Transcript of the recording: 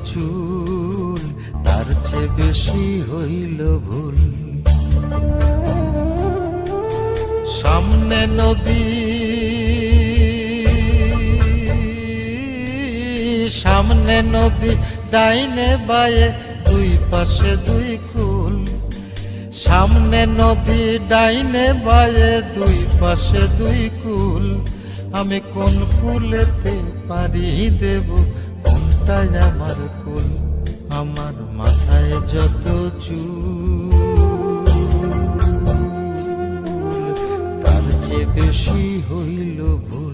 চুল, তার চেয়ে বেশি হইল ভুল। সামনে নদী, সামনে নদী, ডাইনে বায়ে দুই পাশে দুই কুল। সামনে নদী, ডাইনে বায়ে দুই পাশে দুই কুল। আমি কোন কুলেতে পারি দেব, কোনটাই আমার কুল? আমার মাথায় যত চুল, তার চেয়ে বেশি হইল ভুল।